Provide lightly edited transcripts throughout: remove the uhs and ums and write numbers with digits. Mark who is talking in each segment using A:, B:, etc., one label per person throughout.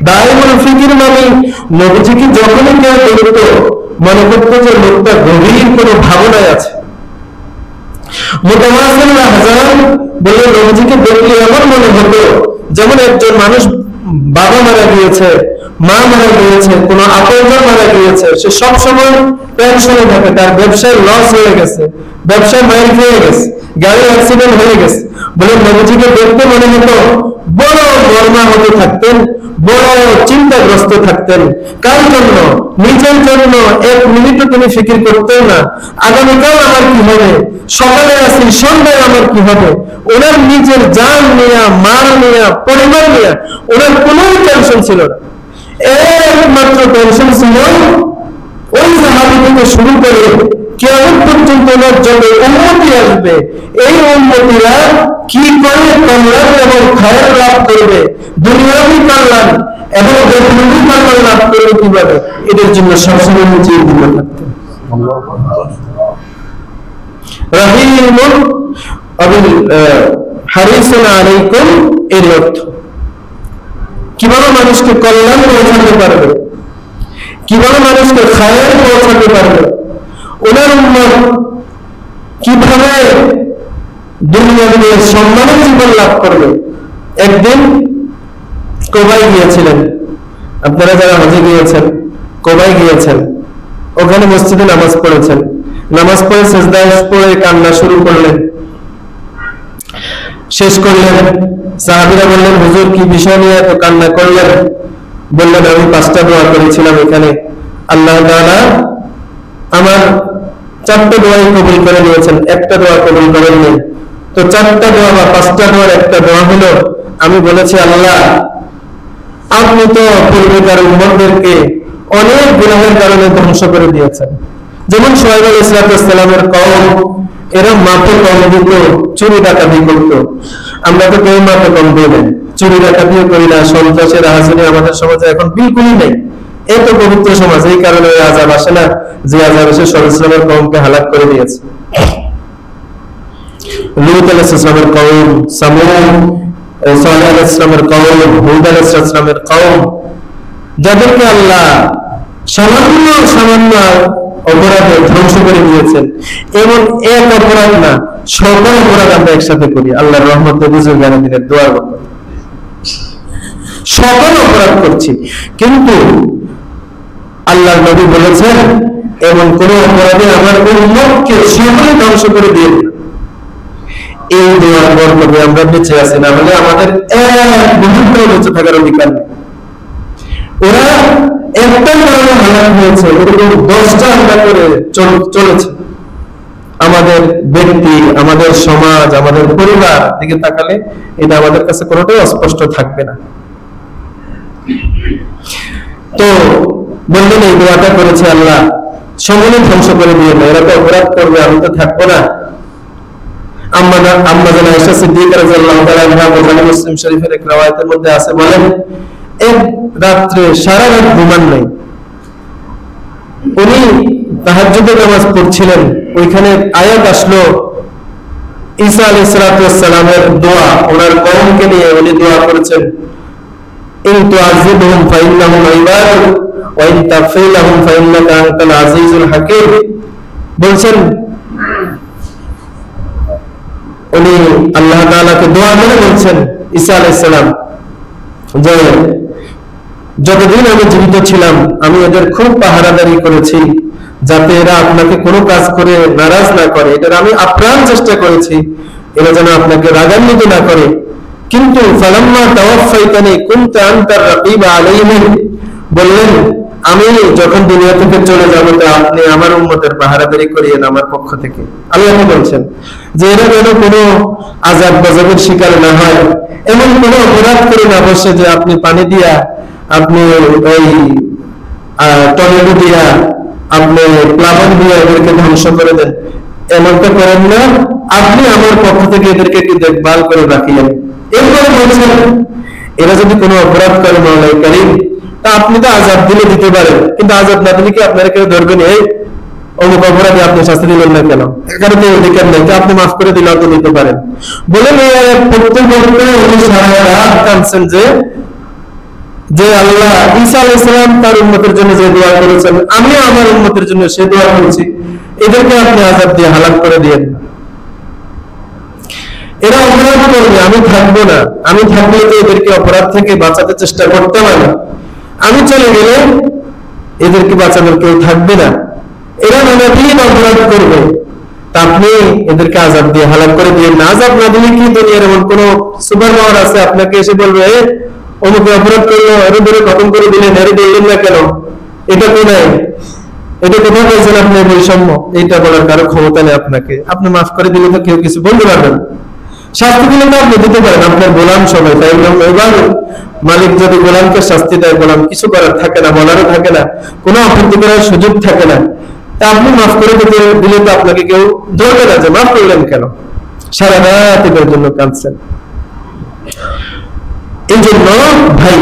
A: দায়মুল ফিকির মানে নবীজিকে যখনই কেউ দেখতো মনে করতো যে লোকটা গভীর কোনো ভাবনায় আছে। মুতাওয়াসিল আহজান বলে নবীজিকে দেখলে এমন মনে হতো যেমন একজন মানুষ বাবা মারা গিয়েছে, মা মারা গিয়েছে, কোন আপনজন মারা গিয়েছে, সে সবসময় টেনশনে থাকে, তার ব্যবসায় লস হয়ে গেছে, ব্যবসায় মাইল খেয়ে গেছে, গাড়ি অ্যাক্সিডেন্ট হয়ে গেছে, বলে নবীজিকে দেখতে মনে হতো বড় মর্মাহত থাকতেন, বড় চিন্তাগ্রস্ত থাকতেন। কার জন্য? নিজের জন্য এক মিনিটও তিনি ফিকির করতেন না আগামীকাল আমার কি হবে, সকালে আসি সন্ধ্যায় আমার কি হবে। ওনার নিজের জান নিয়ে, মাল নিয়ে, পরিবার নিয়ে ওনার কোনো টেনশন ছিল না। একমাত্র টেনশন ছিল ওই সাহাবী থেকে শুরু করে কিয়ামত পর্যন্ত ওনার জন্য উম্মতি আসবে, এই উম্মতিরা কি করে কল্যাণ এবং খায়ের লাভ করবে, দুনিয়াবি কল্যাণ এবং বেদুনি কল্যাণ লাভ করবে কিভাবে, এদের জন্য সবসময় চিন্তিত থাকতেন। রাহিমুন আবিল হারিসুন আলাইকুম এর অর্থ কিভাবে মানুষকে কল্যাণ পৌঁছাতে পারবে, কিভাবে মানুষকে খায়ের পৌঁছাতে পারবে, ওনার উম্মত কিভাবে দুনিয়াতে সম্মানের জীবন লাভ করবে। একদিন কোবায় গিয়েছিলেন, আপনারা যারা হজে গিয়েছেন, কোবায় গিয়েছেন, ওখানে মসজিদে নামাজ পড়েছেন, নামাজ পড়ে সিজদায় পড়ে কান্না শুরু করলেন, শেষ করলেন। সাহাবীরা বললেন, হুজুর কি বিষয় নিয়ে এত কান্না করলেন? বললেন, আমি 5টা দোয়া করেছিলাম এখানে, আল্লাহ তাআলা আমার 4টা দোয়াই কবুল করে নিয়েছেন, একটা দোয়া কবুল করেননি। তো 4টা দোয়া বা 5টা দোয়ার একটা দোয়া হলো, আমি বলেছি আল্লাহ আপনি তো পূর্বেকার উম্মতদেরকে অনেক গুনাহের কারণে ধ্বংস করে দিয়েছেন, যেমন শুআয়ব আলাইহিস সালামের কওম, এরা মাপে কম দিত, চুরি ডাকাতি করত। আমরা তো কেউ মাপে কম দিই না, চুরি ডাকাতিও করি না, সন্ত্রাসের রাজনীতি আমাদের সমাজে এখন বিলকুলই নেই। এত পবিত্র সমাজ, এই কারণে আযাব আসে না, যে আযাব এসে সরসলের কওমকে হালাক করে দিয়েছে। লূত আলাইহিস সালামের কওম, সামূদ, সালেহ আলাইহিস সালামের কওম, হুদ আলাইহিস সালামের কওম, যাদেরকে আল্লাহ সামান্য সামান্য অপরাধে ধ্বংস করে দিয়েছেন। এবং এক অপরাধ না, সকল অপরাধ আমরা একসাথে করি। আল্লাহর রহমতে বুঝে জ্ঞান দিলে দোয়ার বরকত সকল অপরাধ করছি, কিন্তু আল্লাহর নবী বলেছেন এমন কোন অপরাধে আমার উম্মতকে সকলে ধ্বংস করে দিয়ে দিন। এই দোয়ার বরকতে আমরা বেঁচে আছি, না হলে আমাদের এক মুহূর্ত বেঁচে থাকার অধিকার নেই। ওরা একটা কারণে হালাক হয়েছে, এরকম 10টা হামলা করে চলেছে। আমাদের ব্যক্তি, আমাদের সমাজ, আমাদের পরিবার দিকে তাকালে এটা আমাদের কাছে কোনোটাই অস্পষ্ট থাকবে না। তো বললেন এই দোয়াটা করেছে আল্লাহ সকলে ধ্বংস করে দিয়ে না, এরা তো অপরাধ করবে, আমি তো থাকবো না। আম্মা জানা আয়েশা সিদ্দিকা রাদিয়াল্লাহু তাআলা আনহা বুখারী মুসলিম শরীফের এক riwayat-এর মধ্যে আছে, বলেন এক রাত্রে সারা রাত ঘুমান নাই, উনি তাহাজ্জুদের নামাজ পড়ছিলেন, ওইখানে আয়াত আসলো ঈসা আলাইহিস সালামের দোয়া, ওনার কওমকে নিয়ে উনি দোয়া করেছেন, ইন তুআযিবহুম ফাইন্নাহুম ইবাদুক ওয়া ইন তাগফির লাহুম ফাইন্নাকা আনতাল আজিজুল হাকীম। বলছেন উনি আল্লাহ তাআলাকে দোয়া করে বলছেন ঈসা আলাইহিস সালাম যে যতদিন আমি জীবিত ছিলাম আমি এদের খুব পাহারাদারি করেছি যাতে এরা আপনাকে কোনো কাজ করে নারাজ না করে, এটার আমি আপ্রাণ চেষ্টা করেছি এরা যেন আপনাকে রাগান্বিত না করে। কিন্তু ফালাম্মা তাওয়াফাইতানি কুনতা আনতার রাকিবা আলাইহিম, বললেন আমি যখন দুনিয়া থেকে চলে যাব তো আপনি আমার উম্মতের পাহারাদারি করিয়েন আমার পক্ষ থেকে। আল্লাহ বলছেন যে এরা যেন কোনো আযাব গজবের শিকার না হয়, এমন কোনো অপরাধ করে না বসে যে আপনি পানি দিয়া, আপনি ওই টর্নেডো দিয়া, আপনি প্লাবন দিয়ে এদেরকে ধ্বংস করে দেন, এমনটা করেন না, আপনি আমার পক্ষ থেকে এদেরকে একটু দেখভাল করে রাখিলেন। এরপরে বলছেন এরা যদি কোনো অপরাধ করে মাওলাই কারীম, তা আপনি তো আযাব দিলে দিতে পারেন, কিন্তু আযাব না দিলে কি আপনারা কেউ ধরবেন এই অমুক অপরাধে আপনি শাস্তি দিলেন না কেন? এখানে তো অধিকার নেই, আপনি মাফ করে দিলেও তো নিতে পারেন। বলেন প্রত্যেক বছরে উনি সারা রাত কাঁদছেন যে আল্লাহ ঈসা আলাইহিস সালাম তার উম্মতের জন্য যে দোয়া করেছেন, আমিও আমার উম্মতের জন্য সে দোয়া করেছি, এদেরকে আপনি আযাব দিয়ে হালাক করে দিয়েন না। এরা অপরাধ করবে, আমি থাকবো না, আমি থাকলে তো এদেরকে অপরাধ থেকে বাঁচাতে চেষ্টা করতে হবে, আমি চলে গেলে এদেরকে বাঁচানোর কেউ থাকবে না, এরা নানাবিধ অপরাধ করবে, তা আপনি এদেরকে আযাব দিয়ে হালাক করে দিয়েন না। আযাব না দিলে কি দুনিয়ার এমন কোন সুপার পাওয়ার আছে আপনাকে এসে বলবে অমুকে অপরাধ করলো, এর ধরে খতম করে দিলেন, এর দিলেন না কেন? এটা তো নাই, এটা কোথাও বলছেন আপনি বৈষম্য? এইটা বলার কারো ক্ষমতা নেই আপনাকে। আপনি মাফ করে দিলে তো কেউ কিছু বলতে পারবেন, শাস্তি দিলে তো আপনি দিতে পারেন, আপনার গোলাম সবাই, তাই এবার মালিক যদি গোলামকে শাস্তি দেয়, গোলাম কিছু করার থাকে না, বলারও থাকে না, কোনো আপত্তি করার সুযোগ থাকে না, তা আপনি মাফ করে দিলে তো আপনাকে কেউ ধরবে না যে মাফ করলেন কেন, সারা রাত এটার জন্য কাঁদছেন। এই জন্য ভাই,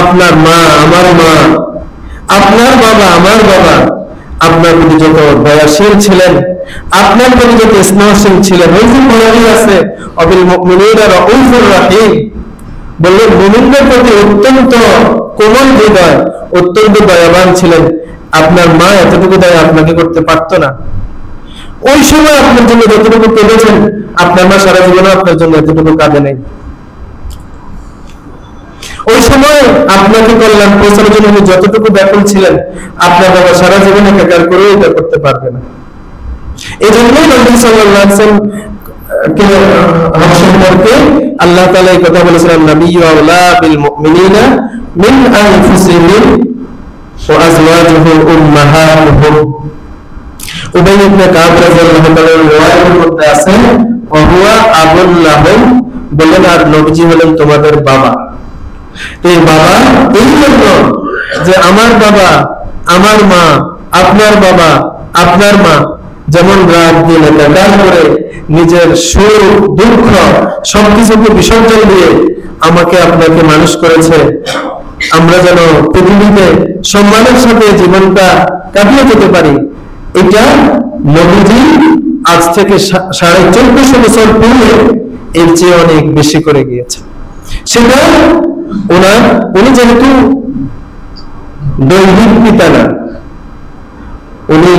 A: আপনার মা আমার মা, আপনার বাবা আমার বাবা আপনার প্রতি যত দয়াশীল ছিলেন, আপনার প্রতি যত স্নেহশীল ছিলেন, ওই যে বলাই আছে অবিল মুমিনিনা রাউফুর রাহিম, বললেন মুমিনদের প্রতি অত্যন্ত কোমল হৃদয়, অত্যন্ত দয়াবান ছিলেন। আপনার মা এতটুকু দয়া আপনাকে করতে পারত না। ওই সময় আপনার জন্য যতটুকু কেঁদেছেন, আপনার মা সারা জীবনে আপনার জন্য এতটুকু কাঁদে নাই। ওই সময় আপনাকে কল্যাণ পৌঁছানোর জন্য উনি যতটুকু ব্যাকুল ছিলেন, আপনার বাবা সারা জীবনে একাকার করেও এটা করতে পারবে না। এই জন্যই নবী সাল্লাল্লাহু আলাইহি ওয়াসাল্লাম সম্পর্কে আল্লাহ তাআলা এই কথা বলেছিলেন, নাবিয়্যু আওলা বিল মুমিনিনা মিন আনফুসিহিম ওয়া আজওয়াজুহু উম্মাহাতুহুম। উবাই ইবনে কাব রাদিয়াল্লাহু তাআলার riwayat মধ্যে আছে ওয়া হুয়া আবুল লাহুম, বলেন আর নবীজি হলেন তোমাদের বাবা। এই বাবা এই জন্য যে আমার বাবা আমার মা, আপনার বাবা আপনার মা যেমন রাত দিন একাকার করে নিজের সুখ দুঃখ সবকিছুকে বিসর্জন দিয়ে আমাকে আপনাকে মানুষ করেছে, আমরা যেন পৃথিবীতে সম্মানের সাথে জীবনটা কাটিয়ে যেতে পারি, এটা নবীজি আজ থেকে 1450 বছর পূর্বে এর চেয়ে অনেক বেশি করে গিয়েছে। সেটা উনি যেহেতু দৈহিক পিতা না, উনি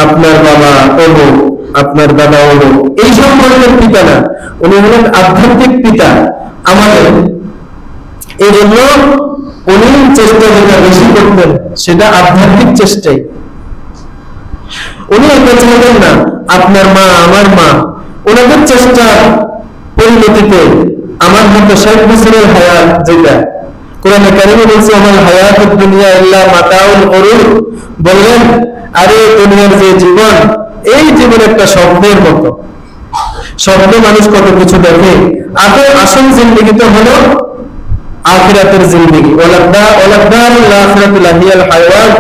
A: আপনার বাবা অমুক আপনার দাদা অমুক এই সম্পর্কের পিতা না, উনি হলেন আধ্যাত্মিক পিতা আমাদের। এই জন্য উনি চেষ্টা যেটা বেশি করতেন সেটা আধ্যাত্মিক চেষ্টাই। উনি এটা চাইতেন না আপনার মা আমার মা, ওনাদের চেষ্টার পরিণতিতে আমার মতো 60 বছরের হায়াত, যেটা কোরআনে কারিমে বলছে আমার হায়াতুদ দুনিয়া ইল্লা মাতাউল গুরুর, বললেন আরে দুনিয়ার যে জীবন, এই জীবন একটা স্বপ্নের মতো। স্বপ্নে মানুষ কত কিছু দেখে, আসল জিন্দেগি তো হলো আখিরাতের জিন্দেগি। ওয়ালাদারুল আখিরাতুল হিয়াল হায়াওয়ান,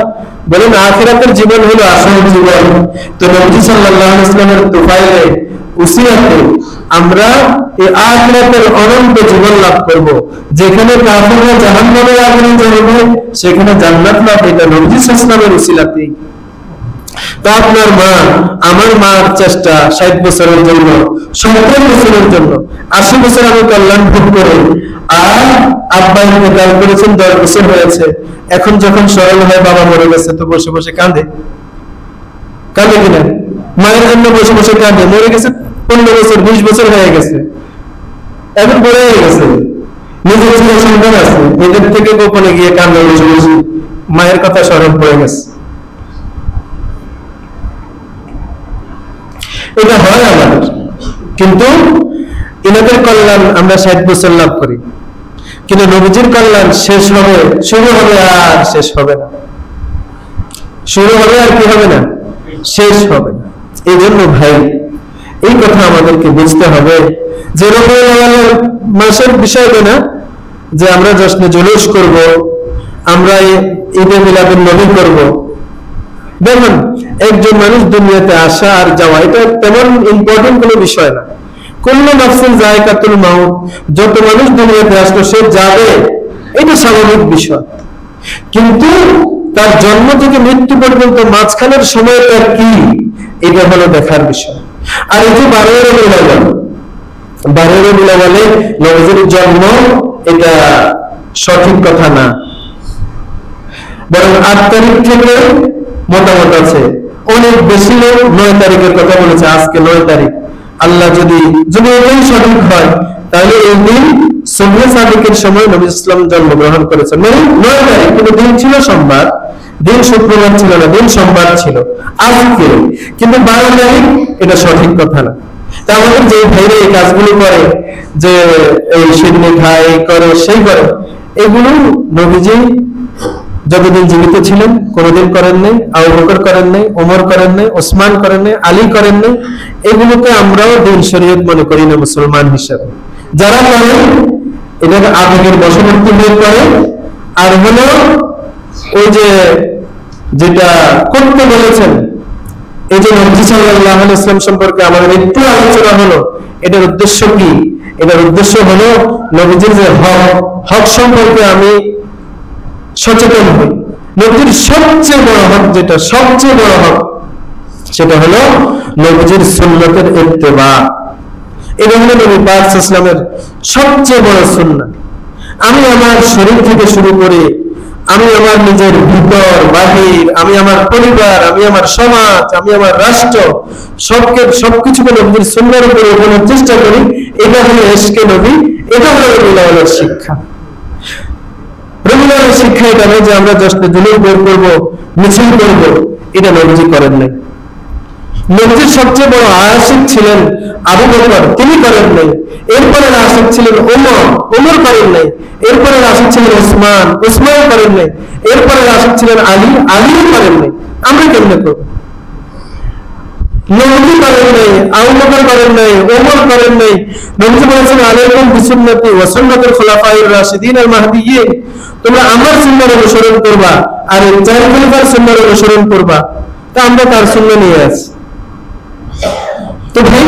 A: বলেন আখিরাতের জীবন হলো আসল জীবন। তো নবী সাল্লাল্লাহু আলাইহি ওয়াসাল্লামের তুফাইলে উসিয়াতে আমরা এই আখিরাতের অনন্ত জীবন লাভ করব, যেখানে কাফিররা জাহান্নামের আগুনে জ্বলবে, সেখানে জান্নাত লাভ এটা নবী সাল্লাল্লাহু আলাইহি ওয়াসাল্লামের উসিলাতেই। তা আপনার মা আমার মার চেষ্টা 60 বছরের জন্য, 70 বছরের জন্য, 80 বছর আমি কল্যাণ ভোগ করে, আর আব্বা ইন্তেকাল করেছেন 10 বছর হয়েছে, এখন যখন স্মরণ হয় বাবা মরে গেছে তো বসে বসে কাঁদে কিনা? মায়ের জন্য বসে বসে কাঁদে, মরে গেছে 15 বছর 20 বছর হয়ে গেছে, এখন বড় হয়ে গেছে, নিজের ছেলে সন্তান আছে, নিজের থেকে গোপনে গিয়ে কাঁদে বসে বসে, মায়ের কথা স্মরণ পড়ে গেছে। এটা হয় আমাদের, কিন্তু ইনাদের কল্যাণ আমরা 60 বছর লাভ করি, কিন্তু নবীজির কল্যাণ শেষ হবে, শুরু হবে আর শেষ হবে না, শুরু হবে আর কি হবে না, শেষ হবে না। এই জন্য ভাই এই কথা আমাদেরকে বুঝতে হবে যে রবিউল মাসের বিষয়টা না যে আমরা জশ্নে জুলুস করব, আমরা ঈদে মিলাদুন নবী করব। দেখুন একজন মানুষ দুনিয়াতে আসা আর যাওয়া এটা তেমন ইম্পর্টেন্ট কোনো বিষয় না। কুল্লু নাফসিন যায়কাতুল মাউত, যত মানুষ দুনিয়াতে আসলো সে যাবে, এটা স্বাভাবিক বিষয়, কিন্তু তার জন্ম থেকে মৃত্যু পর্যন্ত মাঝখানের সময়টা কি, এটা হলো দেখার বিষয়। আর এই যে 12 রবিউল আউয়াল, 12 রবিউল আউয়ালে নবীর জন্ম, এটা সঠিক কথা না, বরং 8 তারিখ থেকে মতামত আছে। অনেক বেশি লোক 9 তারিখের কথা বলেছে। আজকে 9 তারিখ, আল্লাহ যদি এটাই সঠিক হয় তাহলে এই দিন সুবহে সাদিকের সময় নবী ইসলাম জন্মগ্রহণ করেছেন, মানে 9 তারিখ, কিন্তু দিন ছিল সোমবার, দিন শুক্রবার ছিল না, দিন সোমবার ছিল আজকে, কিন্তু 12 তারিখ, এটা সঠিক কথা না। তা আমাদের যে ভাইরা এই কাজগুলো করে, যে এই সিডনি খায়, এই করে, সেই করে, এগুলো নবীজি যতদিন জীবিত ছিলেন কোনোদিন করেন নাই, আবু বকর করেন নাই, ওমর করেন নাই, ওসমান করেন নাই, আলী করেন নাই। এগুলোকে আমরাও দিন শরীয়ত মনে করি না মুসলমান হিসেবে। যারা করে এটাকে আবেগের বশবর্তী হয়ে করে, আর হলো ওই যে যেটা করতে বলেছেন, এই যে নবী সাল্লাল্লাহু আলাইহি ওয়াসাল্লাম সম্পর্কে আমাদের একটু আলোচনা হলো, এটার উদ্দেশ্য কি? এটার উদ্দেশ্য হলো নবীজির যে হক সম্পর্কে আমি সচেতন হই। নবীজির সবচেয়ে বড় হক, যেটা সবচেয়ে বড় হক, সেটা হলো নবীজির সুন্নতের ইত্তেবা। এটা হলো নবী পাক সাল্লাল্লাহু আলাইহি ওয়াসাল্লামের সবচেয়ে বড় সুন্নাহ। আমি আমার শরীর থেকে শুরু করে, আমি আমার নিজের ভিতর বাহির, আমি আমার পরিবার, আমি আমার সমাজ, আমি আমার রাষ্ট্র, সবকিছুকে নবীর সুন্নাহর উপরে ওঠানোর চেষ্টা করি। এটা হলো ইশকে নবী, এটা হলো রবিউল শিক্ষা। রবিউল শিক্ষা এটা নয় যে আমরা জাস্ট জুলুস বের করবো, মিছিল করবো, এটা নবীজি করেন নাই। নবীজির সবচেয়ে বড় আশিক ছিলেন আবু বকর, তিনি করেন নাই। এরপরে আশিক ছিলেন ওমর করেন নাই। এরপরে আশিক ছিলেন ওসমান করেন নাই। এরপরে আশিক ছিলেন আলীও করেন নাই। আমরা কেমনে করব? নবী করেন নাই, আবু বকর করেন নাই, ওমর করেন নাই। নবী বলেছেন আলাইকুম বিসুন্নতি ওয়া সুন্নাতুল খুলাফায়ে রাশিদিন আল মাহদিয়্যিন, তোমরা আমার সুন্নাহর অনুসরণ করবা আর এই চার খলিফার সুন্নাহর অনুসরণ করবা। তা আমরা তার সুন্নাহ নিয়ে আছি। তো ভাই,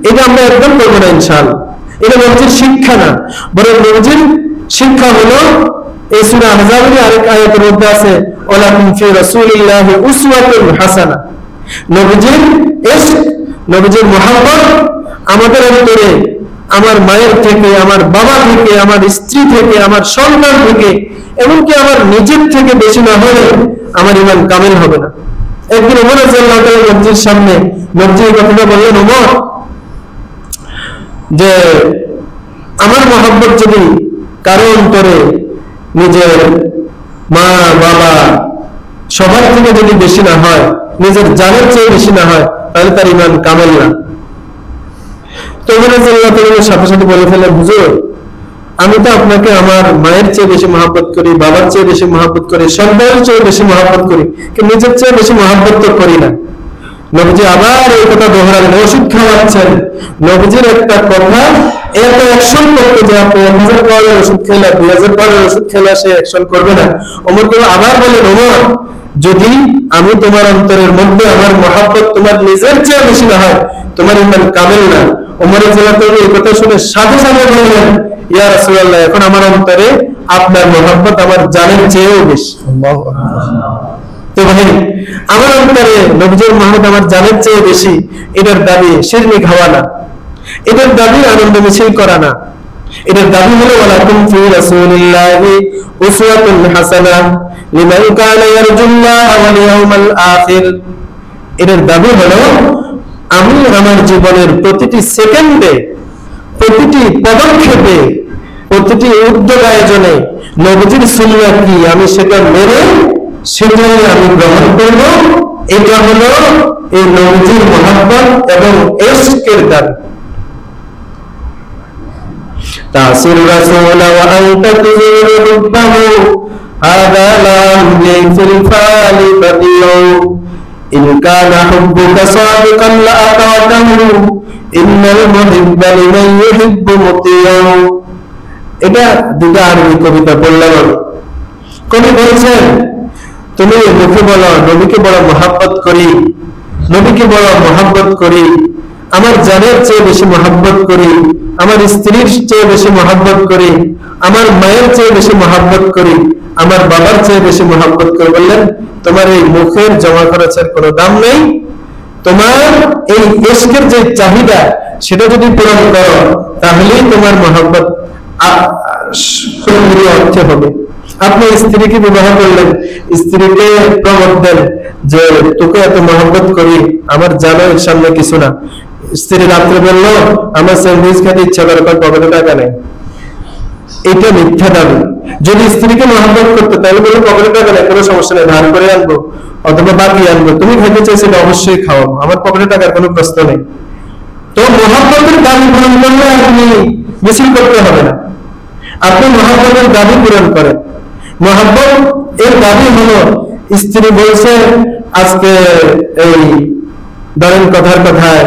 A: এটা আমরা একদম করবো না ইনশাআল্লাহ। এটা নবীজির শিক্ষা না, বরং নবীজির শিক্ষা হলো এই সূরা আহজাবের আরেক আয়াতের মধ্যে আছে, ওয়ালাকুম ফি রাসূলিল্লাহি উসওয়াতুন হাসানাহ। নবীজির ইশক, নবীজির মুহাব্বত আমাদের অন্তরে, আমার মায়ের থেকে, আমার বাবা থেকে, আমার স্ত্রী থেকে, আমার সন্তান থেকে, এমনকি আমার নিজের থেকে বেশি না হলে আমার ঈমান কামিল হবে না। একদিন ওমর রাদিয়াল্লাহু তাআলা নবীজির সামনে নবীজি এই কথাটা বললেন, ওমর, যে আমার মহব্বত যদি কারো অন্তরে নিজের মা বাবা সবার থেকে যদি বেশি না হয়, নিজের জানের চেয়ে বেশি না হয়, তাহলে তার ঈমান কামেল না। তো ওমর রাদিয়াল্লাহু তাআলা সাথে সাথে বলে ফেললেন, হুজুর, আমি তো আপনাকে আমার মায়ের চেয়ে বেশি মহব্বত করি, বাবার চেয়ে বেশি মহব্বত করি, সন্তানের চেয়ে বেশি মহব্বত করি, কিন্তু নিজের চেয়ে বেশি মহব্বত তো করি না। নবীজি আবার এই কথা দোহরালেন, ওষুধ খাওয়াচ্ছেন। নবীজির একটা কথা এত অ্যাকশন করতে, যে আপনি 1000 পাওয়ারের ওষুধ খেলে 2000 পাওয়ারের ওষুধ খেলে সে অ্যাকশন করবে না। ওমর করে আবার বলেন, ওমর, যদি আমি তোমার অন্তরের মধ্যে আমার মহব্বত তোমার নিজের চেয়ে বেশি না হয়, তোমার ঈমান কামেল না। ওমর রাদিয়াল্লাহু তাআলা এই কথা শুনে সাথে সাথে বললেন, ইয়া রাসূলুল্লাহ, এখন আমার অন্তরে আপনার মহব্বত আমার জানের চেয়েও বেশি। আল্লাহু আকবার। তো ভাই, আমার অন্তরে নবীজির মহব্বত আমার জানের চেয়ে বেশি, এটার দাবি শিরনি খাওয়া না, এটার দাবি আনন্দ মিছিল করা না। এটার দাবি হলো ওয়ালাকুম ফি রাসূলিল্লাহি উসওয়াতুন হাসানাহ লিমান কানা ইয়ারজুল্লাহ ওয়াল ইয়াউমাল আখির। এটার দাবি হলো আমি আমার জীবনের প্রতিটি সেকেন্ডে, প্রতিটি পদক্ষেপে, প্রতিটি উদ্যোগ আয়োজনে নবীজির সুন্নাহ কি আমি সেটা মেনে সেটাই আমি গ্রহণ করব। এটা হলো এই নবীজির মহব্বত এবং ইশকের দাবি। তাসির রাসূল ওয়া আনতা তুযিরু রুব্বাহু হাদা লা ইয়াফিল ফালি বাদিউ ইন কানা হুব্বুকা সাদিকান লা আতাতাহু ইন্নাল মুহিব্বা লিমান ইউহিব্বু মুতিউ। এটা দুটো আরবি কবিতা বললাম। কবি বলছেন, তুমি মুখে বলো নবীকে বড় মহব্বত করি, নবীকে বড় মহব্বত করি, আমার জানের চেয়ে বেশি মহব্বত করি, আমার স্ত্রীর চেয়ে বেশি মহব্বত করি, আমার মায়ের চেয়ে বেশি মহব্বত করি, আমার বাবার চেয়ে বেশি মহব্বত করি। বললেন, তোমার এই মুখের জমা খরচের কোনো দাম নেই। তোমার এই ইশকের যে চাহিদা সেটা যদি পূরণ করো, তাহলেই তোমার মহব্বত সুন্দরী অর্থে হবে। আপনি স্ত্রীকে বিবাহ করলেন, স্ত্রীকে প্রমোট দেন যে তোকে এত মহব্বত করি, আমার জানোর সামনে কিছু না। স্ত্রী রাত্রে বললো আমার স্যান্ডউইচ খেতে ইচ্ছা করে, পকেটে টাকা নেই, এটা মিথ্যা দাবি। যদি স্ত্রীকে মহব্বত করতে তাহলে বলে পকেটে টাকা নেই, কোনো সমস্যা নেই, ধার করে আনবো অথবা বাকি আনবো, তুমি খাইতে চাইছো এটা অবশ্যই খাও, আমার পকেটে টাকার কোনো প্রশ্ন নেই। তো মহব্বতের দাবি পূরণ করলে আপনি মিছিল করতে হবে না, আপনি মহব্বতের দাবি পূরণ করেন। মহব্বত এর দাবি হলো, স্ত্রী বলছে আজকে এই ধরেন কথার কথায়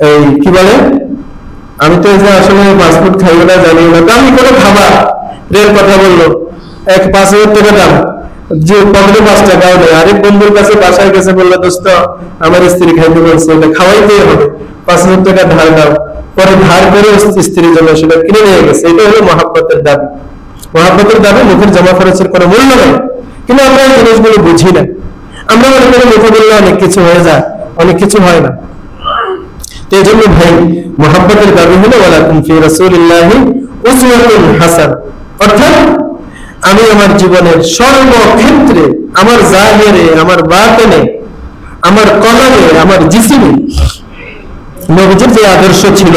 A: এই কি বলে, আমি তো আসলে পাসপোর্ট খাইবো না জানি না, আমি করে খাবার রেল কথা বললো, 5,000 টাকা দাম, যে পকেটে 5 টাকাও নেই। আরেক বন্ধুর কাছে বাসায় গেছে, বললো দোস্ত আমার স্ত্রী খাইতে বলছে, এটা খাওয়াইতেই হবে, 5,000 টাকা ধার দাও। পরে ধার করে স্ত্রীর জন্য সেটা কিনে নিয়ে গেছে। এটা হলো মহব্বতের দাবি। মহব্বতের দাবি মুখের জমা খরচের কোনো মূল্য নেই, কিন্তু আমরা এই জিনিসগুলো বুঝি না। আমরা মনে করি মুখে বললে অনেক কিছু হয়ে যায়, অনেক কিছু হয় না। তো এই জন্য ভাই মহব্বতের দাবি হলো ওয়ালাকুম ফি রাসূলিল্লাহি উসওয়াতুন হাসানাহ, অর্থাৎ আমি আমার জীবনের সর্বক্ষেত্রে, আমার জাহিরে, আমার বাতিনে, আমার কলবে, আমার জিসিমে নবীজির যে আদর্শ ছিল,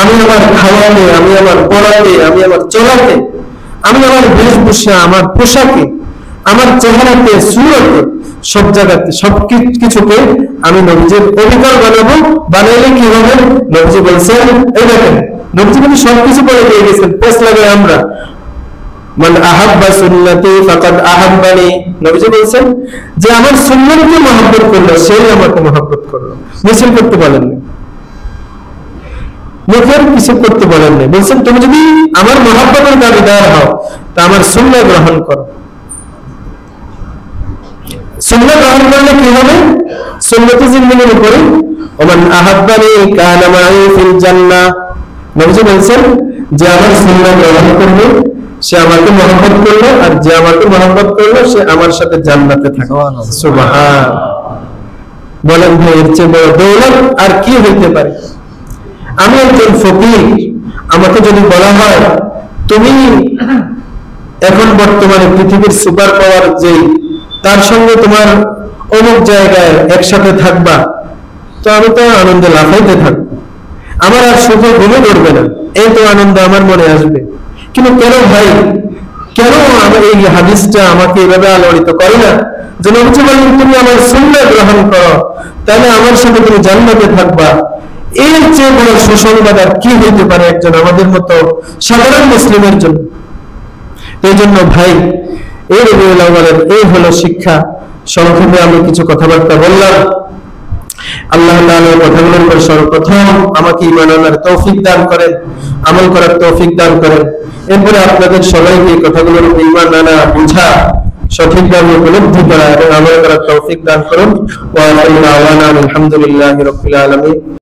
A: আমি আমার খাওয়াতে, আমি আমার পড়াতে, আমি আমার চলাতে, আমি আমার বেশভূষা, আমার পোশাকে, আমার চেহারাতে, সুরতে, সব জায়গাতে, সব কিছুকে আমি নবীজির অবিকল বানাবো। বানাইলে কি হবে? নবীজি বলছেন, এই দেখেন নবীজি কিন্তু সবকিছু বলে দিয়ে গেছেন, পেছ লাগে আমরা, মান আহাব্বা সুন্নতি ফাকাদ আহাব্বানি। নবীজি বলছেন যে আমার সুন্নতকে মহব্বত করলো সেই আমাকে মহব্বত করলো। মিছিল করতে বলেন না, মুখের কিছু করতে বলেন না, বলছেন তুমি যদি আমার মহব্বতের দাবিদার হও তা আমার সুন্নাহ গ্রহণ করো। সুন্নাহ গ্রহণ করলে কি হবে? সুন্নতি জিন্দেগির উপরে ওমান আহাব্বানি কানা মাই ফিল জান্নাহ। নবীজি বলছেন যে আমার সুন্নাহ গ্রহণ করবে সে আমাকে মহব্বত করলো, আর যে আমাকে মহব্বত করলো সে আমার সাথে জান্নাতে থাকবে। সুবহান। বলেন ভাই এর চেয়ে বড় দৌলত আর কি হইতে পারে? আমি একজন ফকির, আমাকে যদি বলা হয় তুমি এখন বর্তমানে পৃথিবীর সুপার পাওয়ার যে তার সঙ্গে তোমার অমুক জায়গায় একসাথে থাকবা, তো আমি তো আনন্দে লাফাইতে থাকবো, আমার আর সুখে ঘুমে ধরবে না, এই তো আনন্দ আমার মনে আসবে। কিন্তু কেন ভাই, কেন আমার এই হাদিসটা আমাকে এভাবে আলোড়িত করে না যে নবীজি বলেন তুমি আমার সুন্নাহ গ্রহণ করো তাহলে আমার সাথে তুমি জান্নাতে থাকবা। এর চেয়ে বড় সুসংবাদ আর কি হইতে পারে একজন আমাদের মতো সাধারণ মুসলিমের জন্য? এই জন্য ভাই এই রবিউল আউয়ালের এই হলো শিক্ষা। সংক্ষেপে আমি কিছু কথাবার্তা বললাম। আল্লাহ তাআলার কথাগুলোর উপর সর্বপ্রথম আমাকে ঈমান আনার তৌফিক দান করেন, আমল করার তৌফিক দান করেন। এরপরে আপনাদের সবাইকে এই কথাগুলোর উপর ঈমান আনা, বুঝা, সঠিকভাবে উপলব্ধি করা এবং আমল করার তৌফিক দান করুন। ওয়া আলহামদুলিল্লাহি রাব্বিল আলামিন।